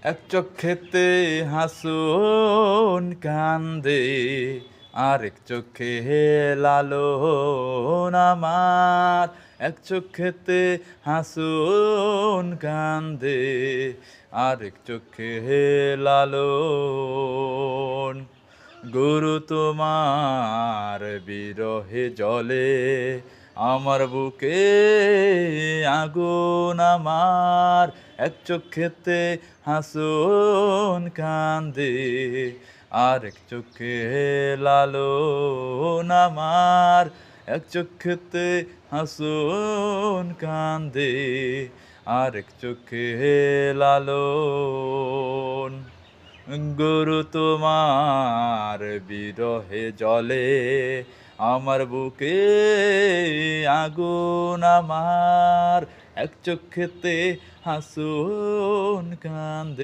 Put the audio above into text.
এক চক্ষেতে হাসুন কান্দে, আরেক চোখে লালন আমার। এক চোখেতে হাসুন কান্দে, আরেক চোখে লালন। গুরু তোমার বিরহে জ্বলে আমার বুকে আগুন আমার। এক চোখেতে হাসুন কান্দে, আরেক চোখে লালন আমার। এক চোখেতে হাসুন কান্দে, আরেক চোখে লালন। গুরু তোমার বিরহে জ্বলে আমার বুকে আগুন আমার। এক চোখেতে হাসুন কান্দে।